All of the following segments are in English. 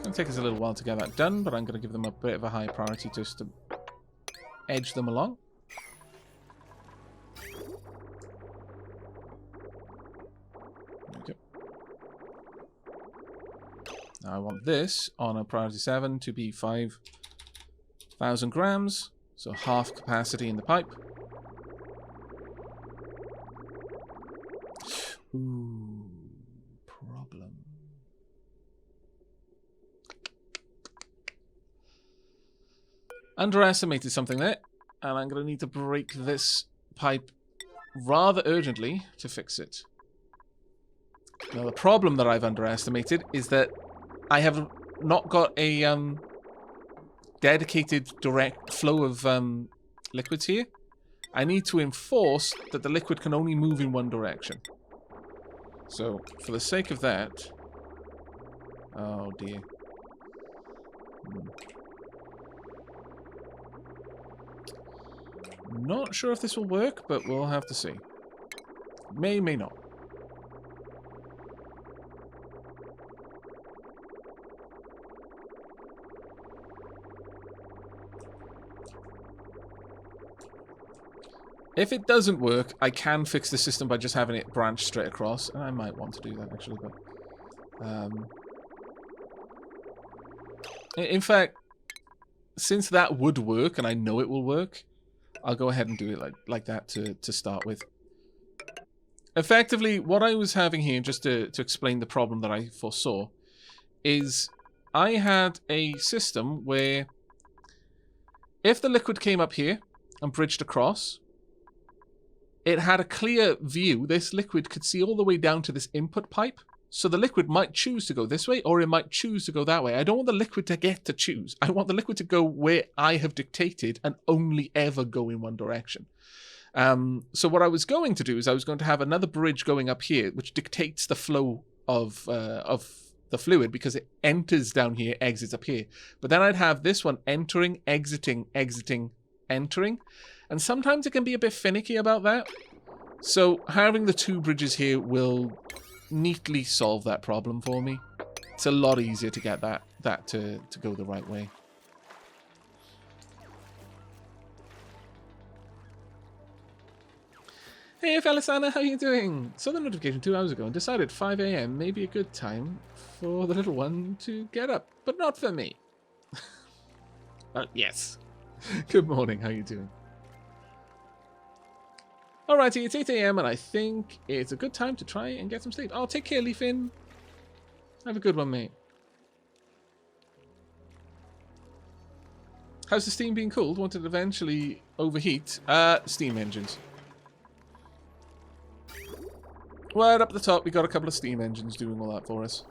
going to take us a little while to get that done, but I'm going to give them a bit of a high priority just to edge them along. Okay. Now I want this on a priority 7 to be 5,000 grams, so half capacity in the pipe. Ooh, problem. Underestimated something there, and I'm going to need to break this pipe rather urgently to fix it. Now, the problem that I've underestimated is that I have not got a dedicated direct flow of liquids here. I need to enforce that the liquid can only move in one direction. So, for the sake of that... Oh, dear. Not sure if this will work, but we'll have to see. May not. If it doesn't work, I can fix the system by just having it branch straight across. And I might want to do that, actually. But in fact, since that would work, and I know it will work, I'll go ahead and do it like that to start with. Effectively, what I was having here, just to explain the problem that I foresaw, is I had a system where if the liquid came up here and bridged across, it had a clear view. This liquid could see all the way down to this input pipe. So the liquid might choose to go this way, or it might choose to go that way. I don't want the liquid to get to choose. I want the liquid to go where I have dictated and only ever go in one direction. So what I was going to do is I was going to have another bridge going up here, which dictates the flow of the fluid, because it enters down here, exits up here. But then I'd have this one entering, exiting, exiting, entering. And sometimes it can be a bit finicky about that. So having the two bridges here will neatly solve that problem for me. It's a lot easier to get that to go the right way. Hey Felisana, how are you doing? Saw the notification 2 hours ago and decided 5 AM may be a good time for the little one to get up, but not for me. Well, yes. Good morning, how are you doing? Alrighty, it's 8 AM and I think it's a good time to try and get some sleep. Oh, take care, Leafin. Have a good one, mate. How's the steam being cooled? Won't it eventually overheat? Steam engines. Right up the top, we got a couple of steam engines doing all that for us.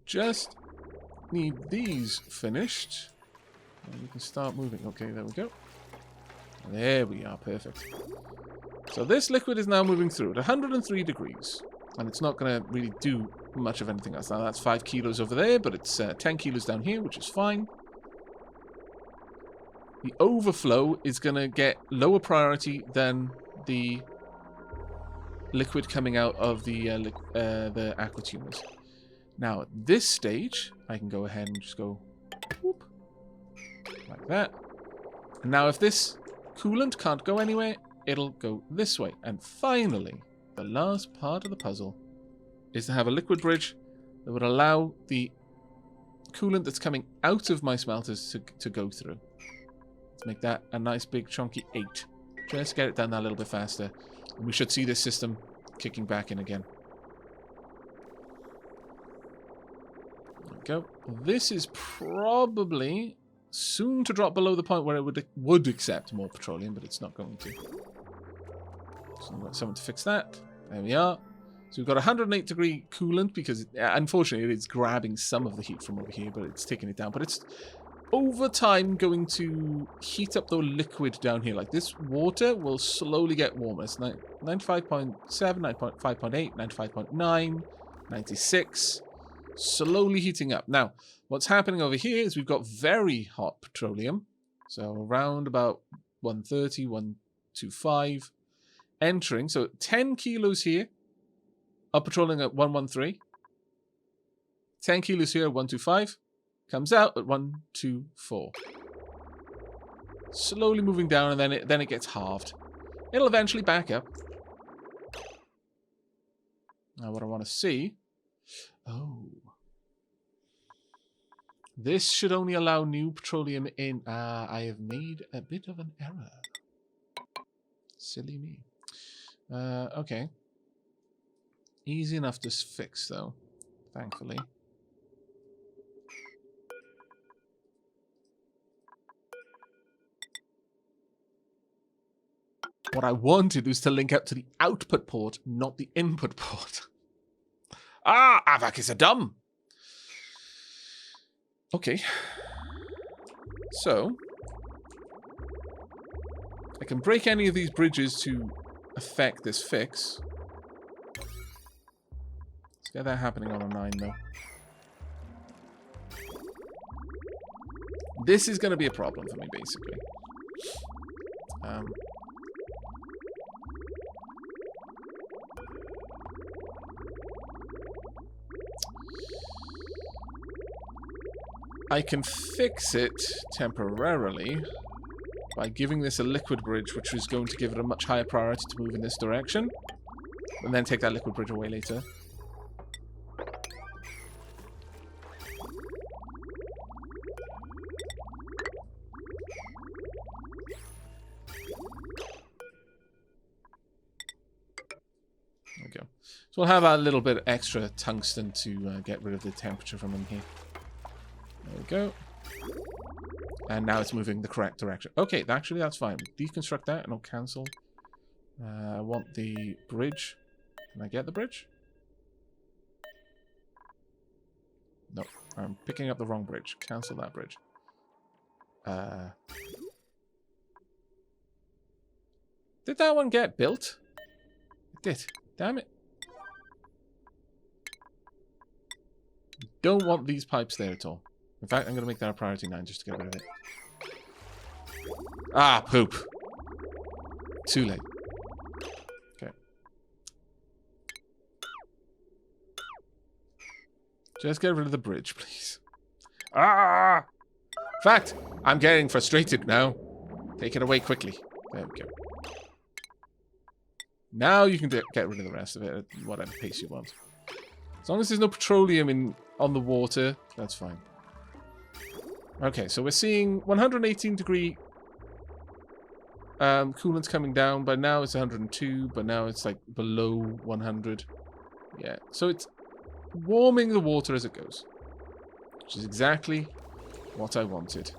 Just need these finished. And we can start moving. Okay, there we go. There we are, perfect. So this liquid is now moving through at 103 degrees. And it's not going to really do much of anything else. Now that's 5 kilos over there, but it's 10 kilos down here, which is fine. The overflow is going to get lower priority than the liquid coming out of the aqua tuners. Now at this stage, I can go ahead and just go whoop, like that. And now if this coolant can't go anywhere, it'll go this way. And finally, the last part of the puzzle is to have a liquid bridge that would allow the coolant that's coming out of my smelters to go through. Let's make that a nice big chunky 8. Just get it done that a little bit faster. And we should see this system kicking back in again. There we go. This is probably soon to drop below the point where it would accept more petroleum, but it's not going to. So we've got someone to fix that. There we are. So we've got 108 degree coolant because, unfortunately, it is grabbing some of the heat from over here, but it's taking it down. But it's over time going to heat up the liquid down here. Like this water will slowly get warmer. It's 95.7, 95.8, 95.9, 96. Slowly heating up. Now, what's happening over here is we've got very hot petroleum. So around about 130, 125 entering. So 10 kilos here of petroleum at 113. 10 kilos here, 125. Comes out at 124. Slowly moving down, and then it gets halved. It'll eventually back up. Now what I want to see... Oh. This should only allow new petroleum in... I have made a bit of an error. Silly me. Okay. Easy enough to fix, though. Thankfully. What I wanted was to link up to the output port, not the input port. Ah, Aavak is a dumb. Okay. So, I can break any of these bridges to affect this fix. Let's get that happening on a 9, though. This is going to be a problem for me, basically. I can fix it temporarily by giving this a liquid bridge, which is going to give it a much higher priority to move in this direction, and then take that liquid bridge away later. There we go. So we'll have a little bit extra tungsten to get rid of the temperature from in here. There we go. And now it's moving the correct direction. Okay, actually that's fine. Deconstruct that and I'll cancel. I want the bridge. Can I get the bridge? No, I'm picking up the wrong bridge. Cancel that bridge. Did that one get built? It did. Damn it. Don't want these pipes there at all. In fact, I'm going to make that a priority 9 just to get rid of it. Ah, poop. Too late. Okay. Just get rid of the bridge, please. Ah! In fact, I'm getting frustrated now. Take it away quickly. There we go. Now you can get rid of the rest of it at whatever pace you want. As long as there's no petroleum on the water, that's fine. Okay, so we're seeing 118 degree coolant's coming down, but now it's 102, but now it's like below 100. Yeah, so it's warming the water as it goes, which is exactly what I wanted.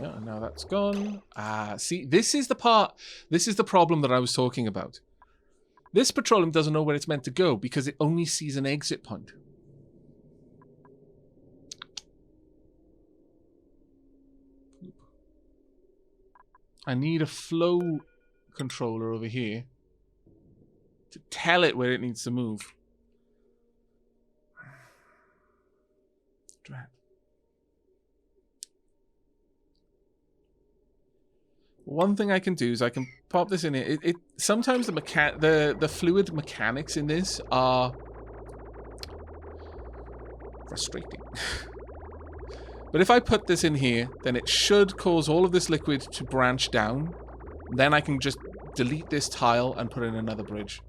Yeah, and now that's gone. Ah, see, this is the problem that I was talking about. This petroleum doesn't know where it's meant to go because it only sees an exit point. I need a flow controller over here to tell it where it needs to move. Drat. One thing I can do is I can pop this in here. Sometimes the fluid mechanics in this are frustrating. But if I put this in here, then it should cause all of this liquid to branch down. Then I can just delete this tile and put in another bridge.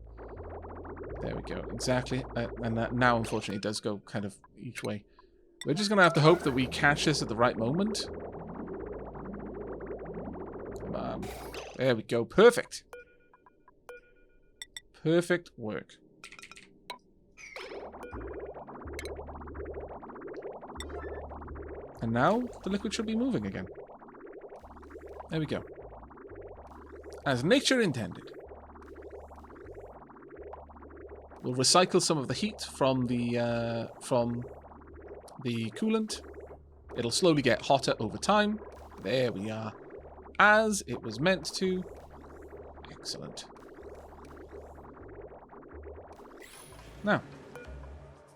There we go. Exactly. And that now, unfortunately, does go kind of each way. We're just going to have to hope that we catch this at the right moment. There we go. Perfect. Perfect work. And now the liquid should be moving again. There we go. As nature intended. We'll recycle some of the heat from the coolant. It'll slowly get hotter over time. There we are. As it was meant to. Excellent. Now,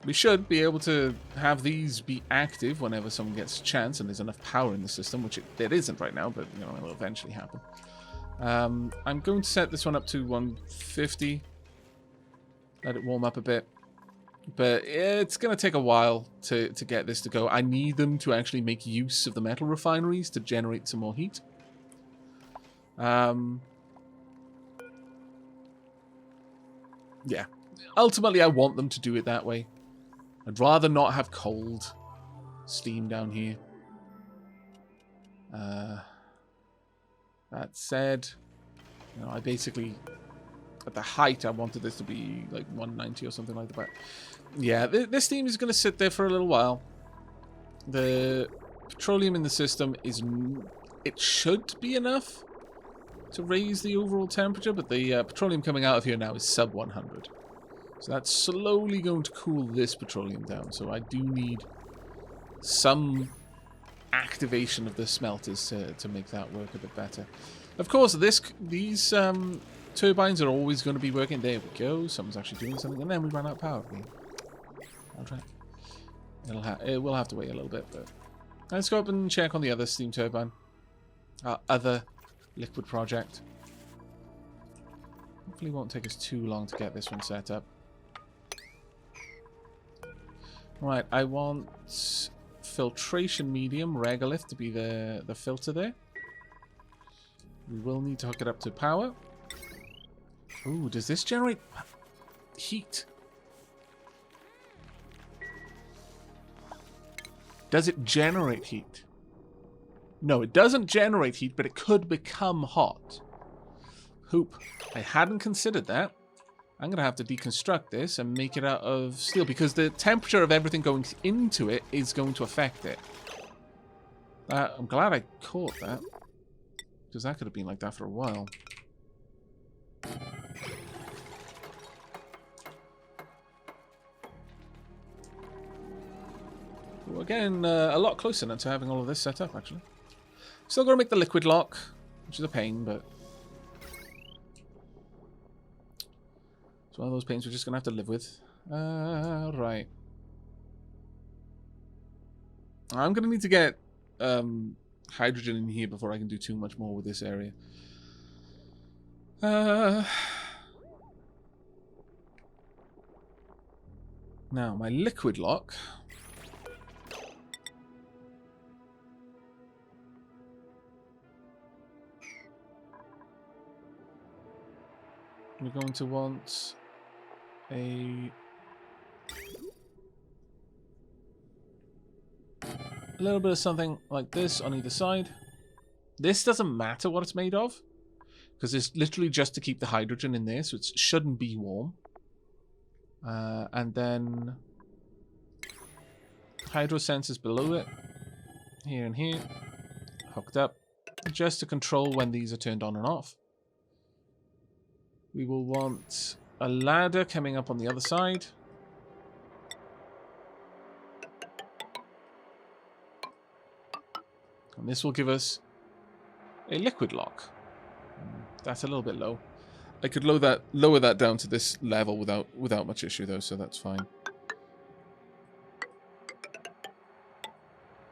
we should be able to have these be active whenever someone gets a chance and there's enough power in the system, which there isn't right now, but you know, it'll eventually happen. I'm going to set this one up to 150 Let it warm up a bit. But it's going to take a while to get this to go. I need them to actually make use of the metal refineries to generate some more heat. Yeah. Ultimately, I want them to do it that way. I'd rather not have cold steam down here. That said, you know, I basically, at the height, I wanted this to be like 190 or something like that. But yeah, this steam is going to sit there for a little while. The petroleum in the system is, it should be enough to raise the overall temperature, but the petroleum coming out of here now is sub 100. So that's slowly going to cool this petroleum down. So I do need some activation of the smelters to make that work a bit better. Of course, these turbines are always going to be working. There we go. Someone's actually doing something, and then we run out of power again. I'll try. It will have to wait a little bit, but let's go up and check on the other steam turbine, our other liquid project. Hopefully, it won't take us too long to get this one set up. Right, I want filtration medium regolith to be the filter there. We will need to hook it up to power. Ooh, does this generate heat? Does it generate heat? No, it doesn't generate heat, but it could become hot. Hoop. I hadn't considered that. I'm going to have to deconstruct this and make it out of steel because the temperature of everything going into it is going to affect it. I'm glad I caught that because that could have been like that for a while. We're getting a lot closer now to having all of this set up, actually. Still got to make the liquid lock, which is a pain, but it's one of those pains we're just going to have to live with. Right. I'm going to need to get hydrogen in here before I can do too much more with this area. Now, my liquid lock. We're going to want a little bit of something like this on either side. This doesn't matter what it's made of, because it's literally just to keep the hydrogen in there, so it shouldn't be warm. And then hydro sensors below it, here and here, hooked up, just to control when these are turned on and off. We will want a ladder coming up on the other side. And this will give us a liquid lock. That's a little bit low. I could lower that down to this level without much issue though, so that's fine.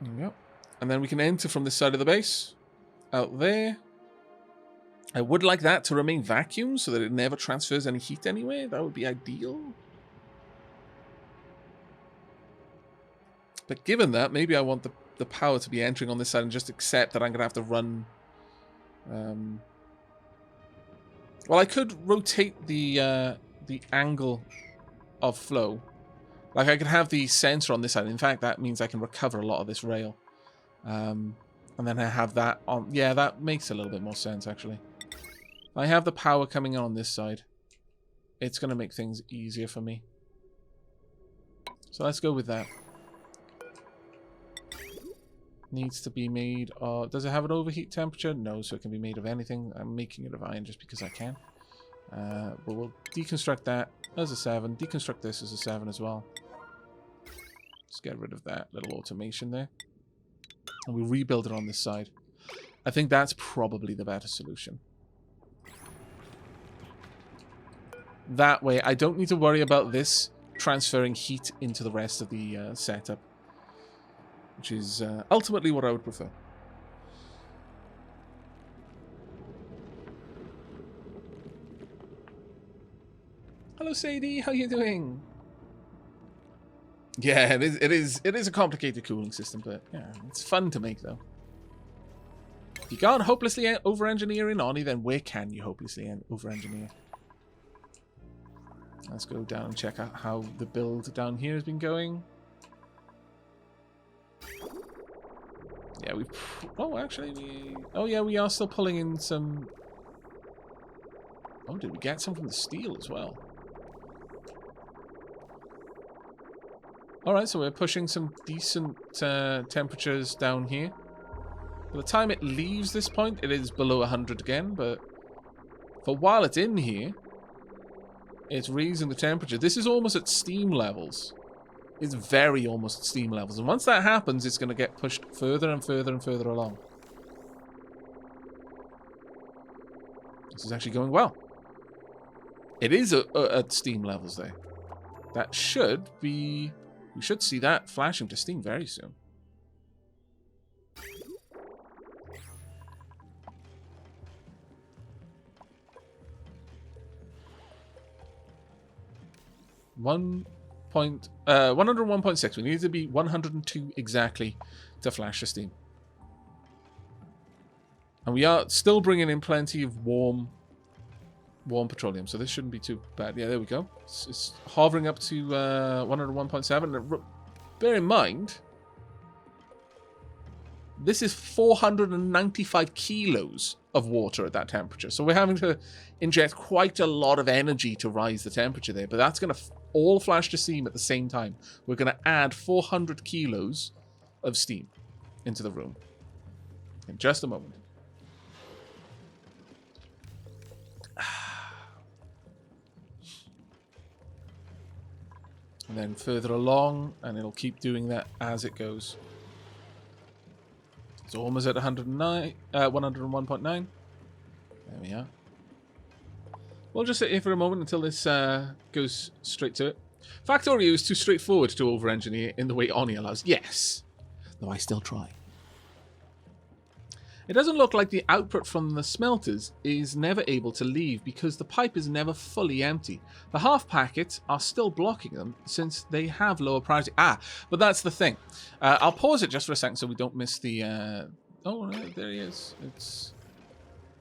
There we go. And then we can enter from this side of the base. Out there. I would like that to remain vacuum so that it never transfers any heat anywhere. That would be ideal. But given that, maybe I want the power to be entering on this side and just accept that I'm going to have to run... Well, I could rotate the angle of flow. Like, I could have the sensor on this side. In fact, that means I can recover a lot of this rail. And then I have that on... Yeah, that makes a little bit more sense, actually. I have the power coming in on this side. It's going to make things easier for me. So let's go with that. Needs to be made of... Does it have an overheat temperature? No, so it can be made of anything. I'm making it of iron just because I can. But we'll deconstruct that as a 7. Deconstruct this as a 7 as well. Let's get rid of that little automation there. And we rebuild it on this side. I think that's probably the better solution. That way, I don't need to worry about this transferring heat into the rest of the setup. Which is ultimately what I would prefer. Hello, Sadie. How you doing? Yeah, it is a complicated cooling system, but yeah, it's fun to make though. If you can't hopelessly over-engineer in Oni, then where can you hopelessly over-engineer? Let's go down and check out how the build down here has been going. Yeah, oh, actually, oh yeah, we are still pulling in some. Oh, did we get some from the steel as well? All right, so we're pushing some decent temperatures down here. By the time it leaves this point, it is below 100 again, but for while it's in here, it's raising the temperature. This is almost at steam levels. It's very almost at steam levels. And once that happens, it's going to get pushed further and further and further along. This is actually going well. It is at steam levels there. That should be... We should see that flashing to steam very soon. One point 101.6. We need to be 102 exactly to flash the steam. And we are still bringing in plenty of warm petroleum, so this shouldn't be too bad. Yeah, there we go. It's hovering up to 101.7. Bear in mind, this is 495 kilos of water at that temperature. So we're having to inject quite a lot of energy to rise the temperature there. But that's going to all flash to steam at the same time. We're going to add 400 kilos of steam into the room in just a moment. And then further along, and it'll keep doing that as it goes. It's almost at 101.9. There we are. We'll just sit here for a moment until this goes straight to it. Factorio is too straightforward to over-engineer in the way Oni allows. Yes, though I still try. It doesn't look like the output from the smelters is never able to leave because the pipe is never fully empty. The half packets are still blocking them since they have lower priority. But that's the thing. I'll pause it just for a second so we don't miss the... Oh, there he is. It's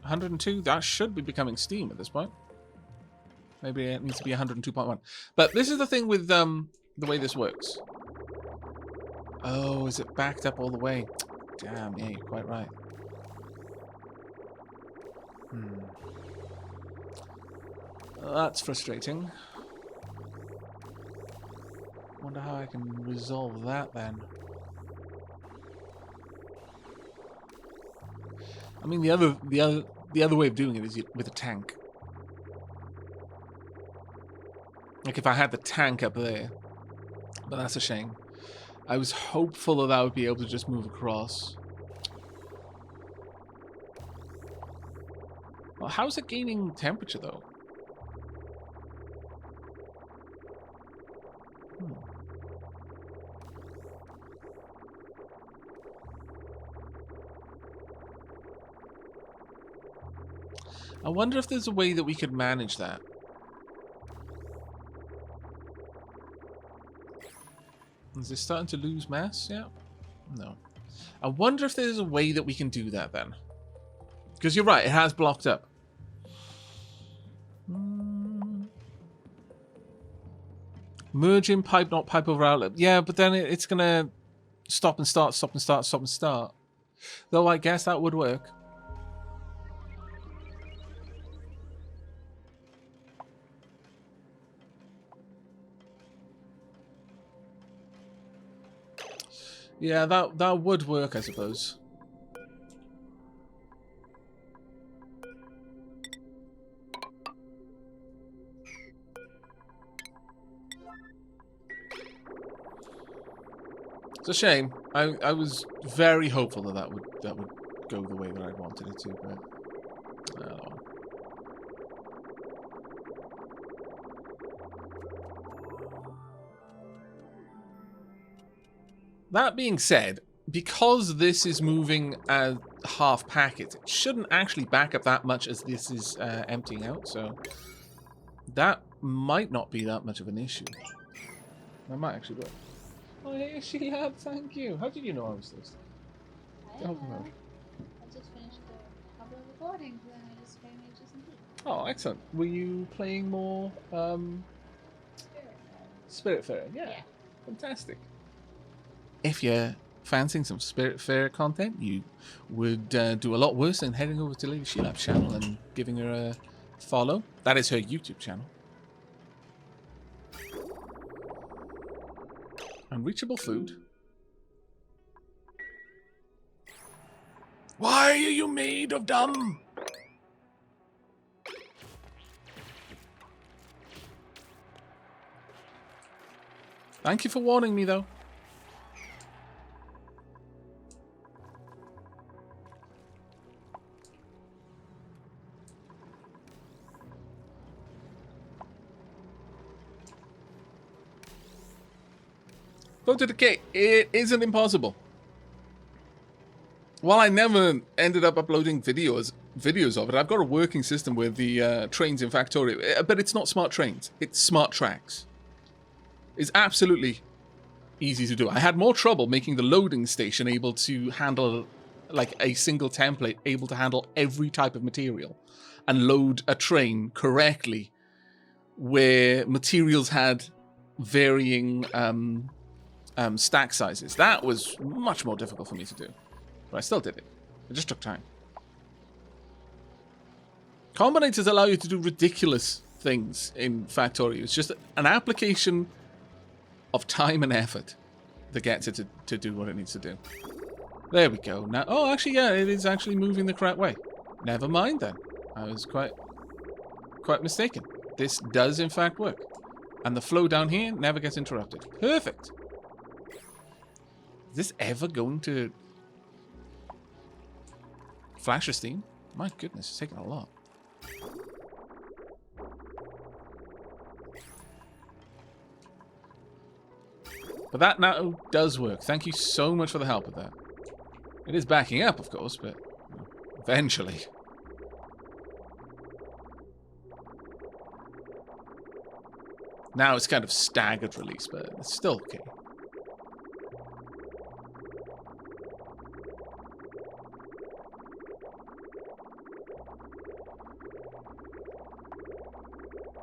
102. That should be becoming steam at this point. Maybe it needs to be 102.1. But this is the thing with the way this works. Oh, is it backed up all the way? Damn, yeah, you're quite right. That's frustrating. Wonder how I can resolve that then. I mean, the other way of doing it is with a tank. Like if I had the tank up there, but that's a shame. I was hopeful that I would be able to just move across. Well, how's it gaining temperature, though? I wonder if there's a way that we could manage that. Is this starting to lose mass? Yeah. No. I wonder if there's a way that we can do that then. Because you're right, it has blocked up. Merge in pipe, not pipe over outlet. Yeah, but then it's going to stop and start, stop and start, stop and start. Though I guess that would work. Yeah, that would work, I suppose. It's a shame. I was very hopeful that would go the way that I wanted it to, but oh. That being said, because this is moving at half packet, it shouldn't actually back up that much as this is emptying out, so That might not be that much of an issue. That might actually work. Oh, hey, Sheila, thank you. How did you know I was thirsty? I don't know. I just finished a couple of recordings and I just came here just in tea. Oh, excellent. Were you playing more Spiritfarer? Yeah. Fantastic. If you're fancying some Spiritfarer content, you would do a lot worse than heading over to Lady Sheilab's channel and giving her a follow. That is her YouTube channel. Unreachable food. Why are you made of dumb? Thank you for warning me, though. Go to the K. It isn't impossible. While I never ended up uploading videos of it, I've got a working system with the trains in Factorio. But it's not smart trains. It's smart tracks. It's absolutely easy to do. I had more trouble making the loading station able to handle, like, a single template, able to handle every type of material and load a train correctly where materials had varying stack sizes. That was much more difficult for me to do. But I still did it. It just took time. Combinators allow you to do ridiculous things in Factorio. It's just an application of time and effort that gets it to do what it needs to do. There we go. Now, oh, actually, yeah, it is actually moving the correct way. Never mind then. I was quite mistaken. This does in fact work. And the flow down here never gets interrupted. Perfect. Is this ever going to flash a steam? My goodness, it's taking a lot. But that now does work. Thank you so much for the help with that. It is backing up, of course, but eventually. Now it's kind of staggered release, but it's still okay.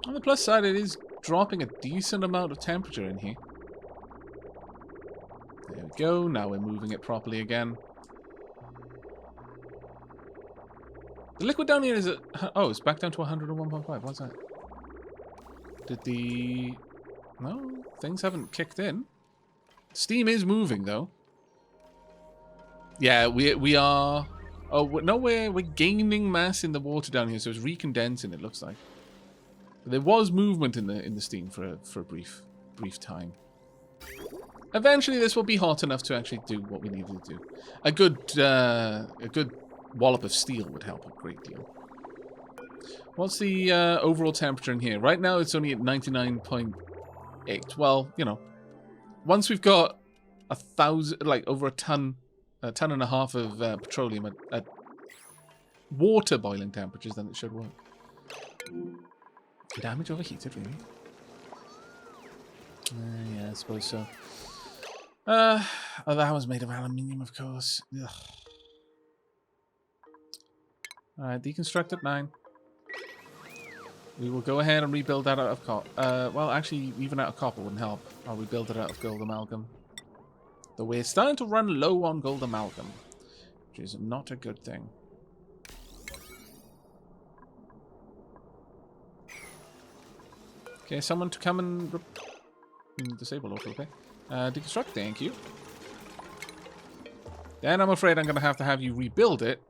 On the plus side, it is dropping a decent amount of temperature in here. There we go. Now we're moving it properly again. The liquid down here is at... Oh, it's back down to 101.5. What's that? Did the... No, things haven't kicked in. Steam is moving, though. Yeah, we are... Oh, no, we're gaining mass in the water down here, so it's recondensing, it looks like. There was movement in the steam for a brief time. Eventually, this will be hot enough to actually do what we needed to do. A good wallop of steel would help a great deal. What's the overall temperature in here? Right now, it's only at 99.8. Well, you know, once we've got 1,000, like over a ton and a half of petroleum at water boiling temperatures, then it should work. Damage overheated, really? Yeah, I suppose so. Oh, that was made of aluminium, of course. Ugh. Alright, deconstruct at 9. We will go ahead and rebuild that out of copper. Well, actually, even out of copper wouldn't help. I'll rebuild it out of gold amalgam. Though we're starting to run low on gold amalgam, which is not a good thing. Okay, someone to come and disable auto repair. Deconstruct, thank you. Then I'm afraid I'm going to have you rebuild it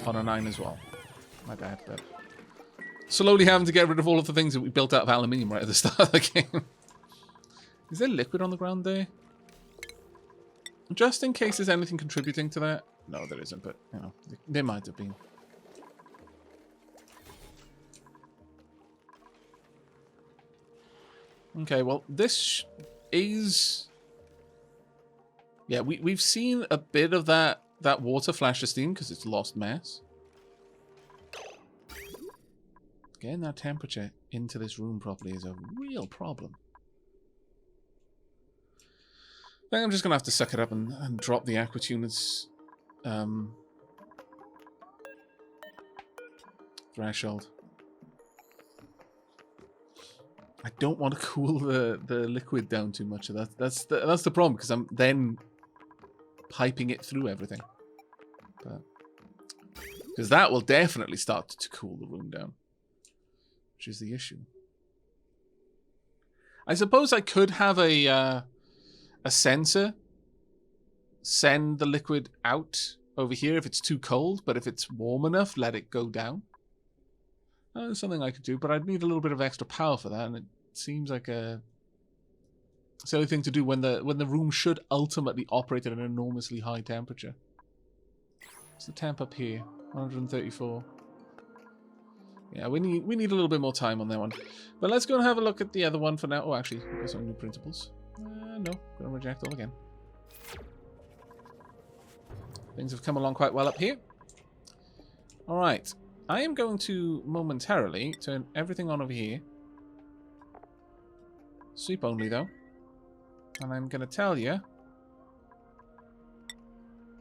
on a 9 as well. My bad, but... Slowly having to get rid of all of the things that we built out of aluminium right at the start of the game. Is there liquid on the ground there? Just in case there's anything contributing to that. No, there isn't, but, you know, there might have been. Okay, well, this is... Yeah, we've seen a bit of that water flash of steam because it's lost mass. Getting that temperature into this room properly is a real problem. I think I'm just going to have to suck it up and drop the aqua tuners threshold. I don't want to cool the liquid down too much. That's the problem, because I'm then piping it through everything. Because that will definitely start to cool the room down, which is the issue. I suppose I could have a sensor send the liquid out over here if it's too cold, but if it's warm enough, let it go down. That's something I could do, but I'd need a little bit of extra power for that, and it seems like a silly thing to do when the room should ultimately operate at an enormously high temperature. What's the temp up here? 134. Yeah, we need a little bit more time on that one. But let's go and have a look at the other one for now. Oh, actually, we've got some new printables. No, gonna reject all again. Things have come along quite well up here. Alright. I am going to momentarily turn everything on over here. Sweep only, though. And I'm going to tell you,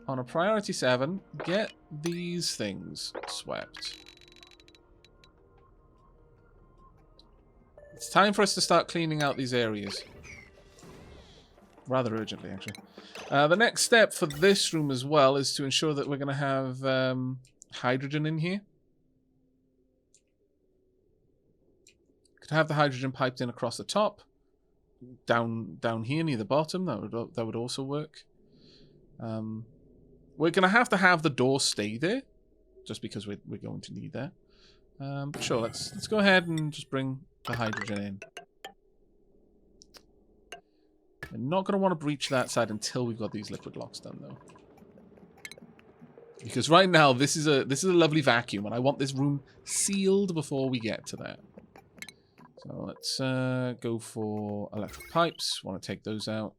on a priority 7, get these things swept. It's time for us to start cleaning out these areas. Rather urgently, actually. The next step for this room as well is to ensure that we're going to have hydrogen in here. Could have the hydrogen piped in across the top. Down here near the bottom, that would also work. We're going to have the door stay there, just because we're going to need that. But sure, let's go ahead and just bring the hydrogen in. We're not going to want to breach that side until we've got these liquid locks done, though. Because right now, this is a lovely vacuum, and I want this room sealed before we get to that. So let's go for electric pipes. Want to take those out.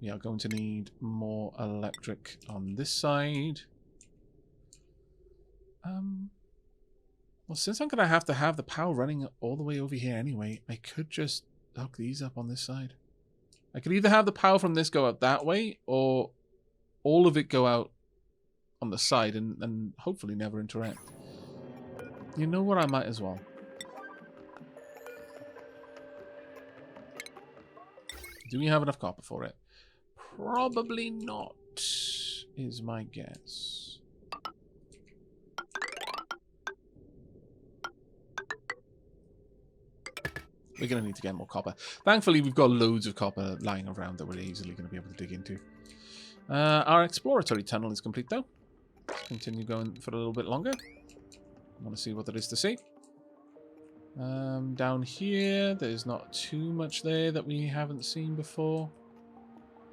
We are going to need more electric on this side. Well, since I'm going to have the power running all the way over here anyway, I could just hook these up on this side. I could either have the power from this go out that way, or all of it go out on the side and hopefully never interact. You know what? I might as well. Do we have enough copper for it? Probably not, is my guess. We're going to need to get more copper. Thankfully, we've got loads of copper lying around that we're easily going to be able to dig into. Our exploratory tunnel is complete, though. Let's continue going for a little bit longer. I want to see what there is to see. Down here, there's not too much there that we haven't seen before.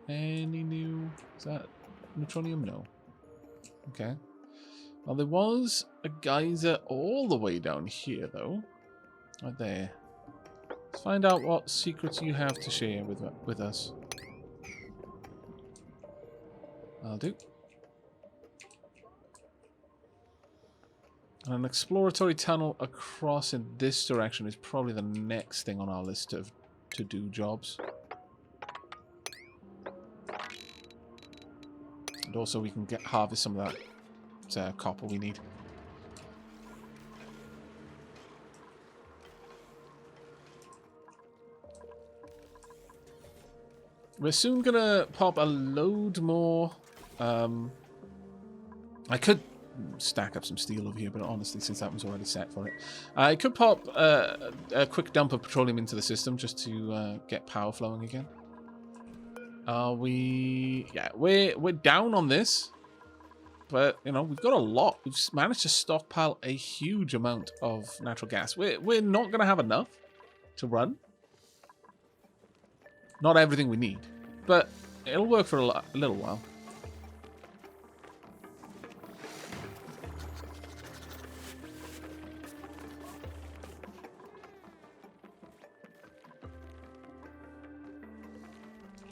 Any new... Is that neutronium? No. Okay. Well, there was a geyser all the way down here, though. Right there. Let's find out what secrets you have to share with us. I'll do. And an exploratory tunnel across in this direction is probably the next thing on our list of to-do jobs. And also we can harvest some of that copper we need. We're soon gonna pop a load more. I could stack up some steel over here, but honestly, since that was already set for it, I could pop a quick dump of petroleum into the system just to get power flowing again. Are we? Yeah, we're down on this, but you know we've got a lot. We've managed to stockpile a huge amount of natural gas. We're not gonna have enough to run. Not everything we need, but it'll work for a little while.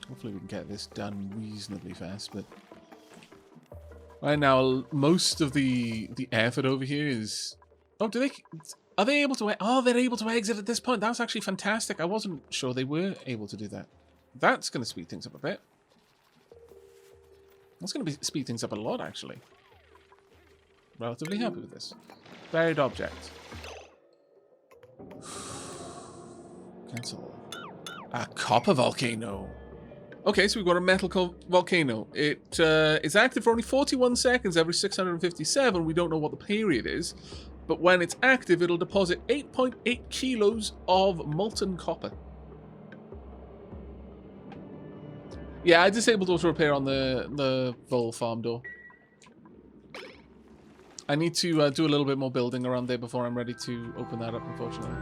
Hopefully we can get this done reasonably fast, but... Right now, most of the effort over here is... Oh, do they... Are they able to... Oh, they're able to exit at this point. That's actually fantastic. I wasn't sure they were able to do that. That's going to speed things up a bit. That's going to speed things up a lot, actually. Relatively happy with this. Buried object. Cancel. A copper volcano. Okay, so we've got a metal volcano. It is active for only 41 seconds every 657. We don't know what the period is. But when it's active, it'll deposit 8.8 kilos of molten copper. Yeah, I disabled auto repair on the Vol farm door. I need to do a little bit more building around there before I'm ready to open that up, unfortunately.